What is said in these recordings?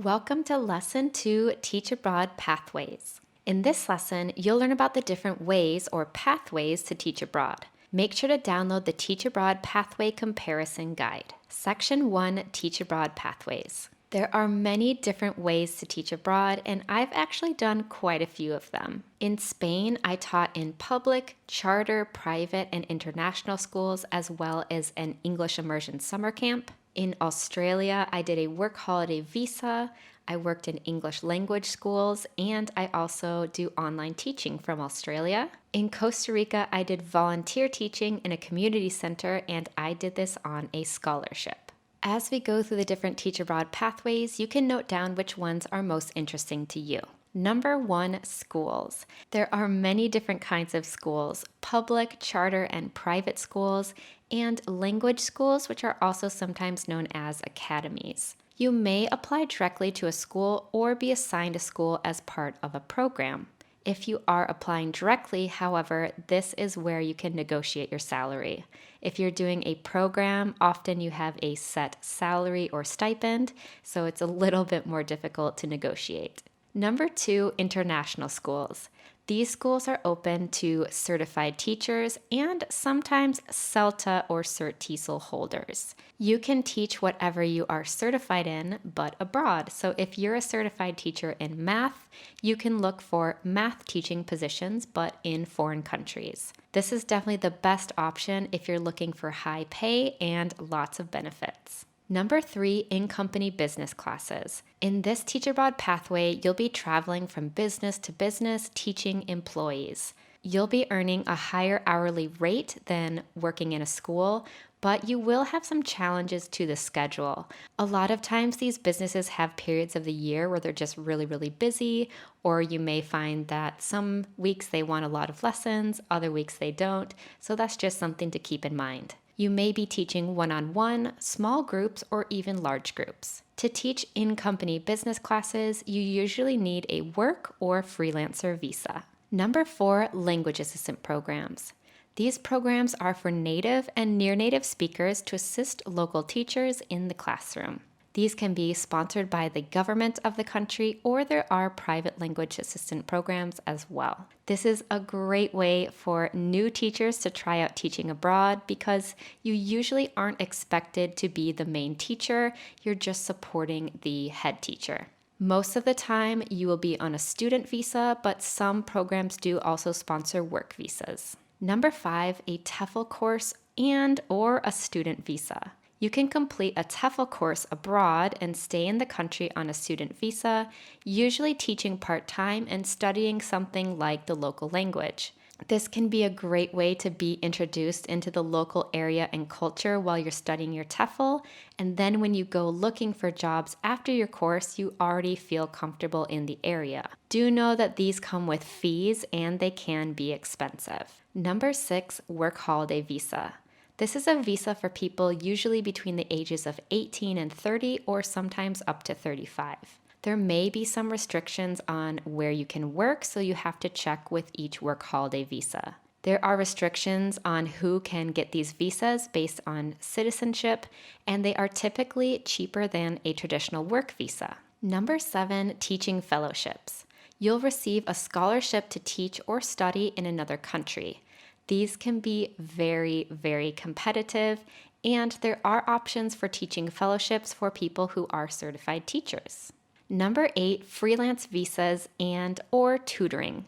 Welcome to Lesson 2, Teach Abroad Pathways. In this lesson, you'll learn about the different ways or pathways to teach abroad. Make sure to download the Teach Abroad Pathway Comparison Guide. Section 1, Teach Abroad Pathways. There are many different ways to teach abroad, and I've actually done quite a few of them. In Spain, I taught in public, charter, private, and international schools, as well as an English immersion summer camp. In Australia, I did a work holiday visa. I worked in English language schools, and I also do online teaching from Australia. In Costa Rica, I did volunteer teaching in a community center, and I did this on a scholarship. As we go through the different teach abroad pathways, you can note down which ones are most interesting to you. Number 1, schools. There are many different kinds of schools: public, charter, and private schools, and language schools, which are also sometimes known as academies. You may apply directly to a school or be assigned a school as part of a program. If you are applying directly, however, this is where you can negotiate your salary. If you're doing a program, often you have a set salary or stipend, so it's a little bit more difficult to negotiate. Number 2, international schools. These schools are open to certified teachers and sometimes CELTA or Cert TESOL holders. You can teach whatever you are certified in, but abroad. So if you're a certified teacher in math, you can look for math teaching positions, but in foreign countries. This is definitely the best option if you're looking for high pay and lots of benefits. Number 3, in-company business classes. In this teach abroad pathway, you'll be traveling from business to business teaching employees. You'll be earning a higher hourly rate than working in a school, but you will have some challenges to the schedule. A lot of times these businesses have periods of the year where they're just really busy, or you may find that some weeks they want a lot of lessons, other weeks they don't, so that's just something to keep in mind. You may be teaching one-on-one, small groups, or even large groups. To teach in-company business classes, you usually need a work or freelancer visa. Number 4, language assistant programs. These programs are for native and near-native speakers to assist local teachers in the classroom. These can be sponsored by the government of the country, or there are private language assistant programs as well. This is a great way for new teachers to try out teaching abroad because you usually aren't expected to be the main teacher, you're just supporting the head teacher. Most of the time, you will be on a student visa, but some programs do also sponsor work visas. Number 5, a Tefl course and/or a student visa. You can complete a Tefl course abroad and stay in the country on a student visa, usually teaching part-time and studying something like the local language. This can be a great way to be introduced into the local area and culture while you're studying your Tefl, and then when you go looking for jobs after your course, you already feel comfortable in the area. Do know that these come with fees and they can be expensive. Number 6, work holiday visa. This is a visa for people usually between the ages of 18 and 30 or sometimes up to 35. There may be some restrictions on where you can work, so you have to check with each work holiday visa. There are restrictions on who can get these visas based on citizenship, and they are typically cheaper than a traditional work visa. Number 7, teaching fellowships. You'll receive a scholarship to teach or study in another country. These can be very competitive, and there are options for teaching fellowships for people who are certified teachers. Number 8, freelance visas and/or tutoring.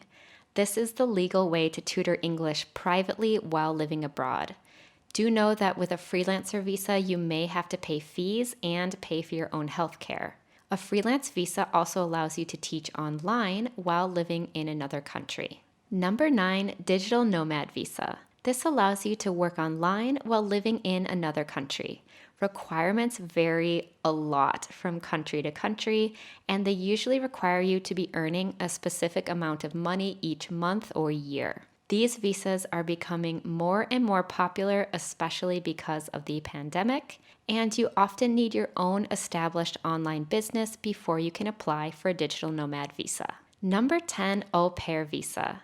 This is the legal way to tutor English privately while living abroad. Do know that with a freelancer visa, you may have to pay fees and pay for your own health care. A freelance visa also allows you to teach online while living in another country. Number 9, digital nomad visa. This allows you to work online while living in another country. Requirements vary a lot from country to country, and they usually require you to be earning a specific amount of money each month or year. These visas are becoming more and more popular, especially because of the pandemic, and you often need your own established online business before you can apply for a digital nomad visa. Number 10, au pair visa.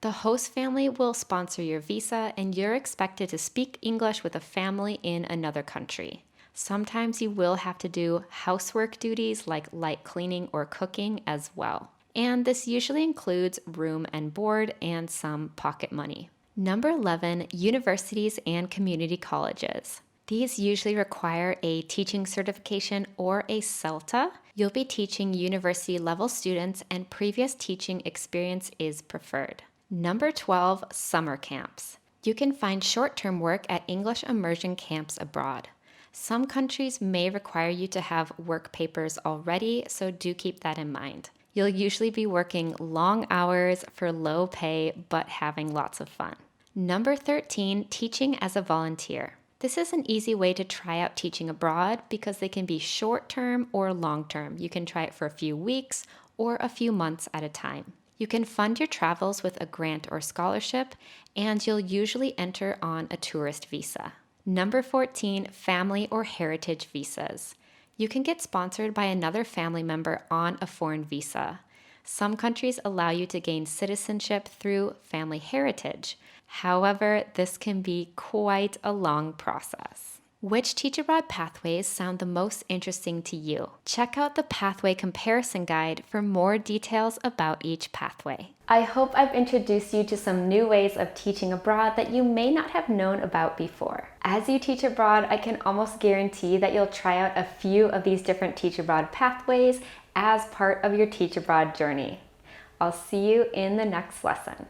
The host family will sponsor your visa, and you're expected to speak English with a family in another country. Sometimes you will have to do housework duties like light cleaning or cooking as well. And this usually includes room and board and some pocket money. Number 11, universities and community colleges. These usually require a teaching certification or a CELTA. You'll be teaching university level students and previous teaching experience is preferred. Number 12, summer camps. You can find short-term work at English immersion camps abroad. Some countries may require you to have work papers already, so do keep that in mind. You'll usually be working long hours for low pay, but having lots of fun. Number 13, teaching as a volunteer. This is an easy way to try out teaching abroad because they can be short-term or long-term. You can try it for a few weeks or a few months at a time. You can fund your travels with a grant or scholarship, and you'll usually enter on a tourist visa. Number 14, family or heritage visas. You can get sponsored by another family member on a foreign visa. Some countries allow you to gain citizenship through family heritage. However, this can be quite a long process. Which Teach Abroad pathways sound the most interesting to you? Check out the pathway comparison guide for more details about each pathway. I hope I've introduced you to some new ways of teaching abroad that you may not have known about before. As you teach abroad, I can almost guarantee that you'll try out a few of these different Teach Abroad pathways as part of your Teach Abroad journey. I'll see you in the next lesson.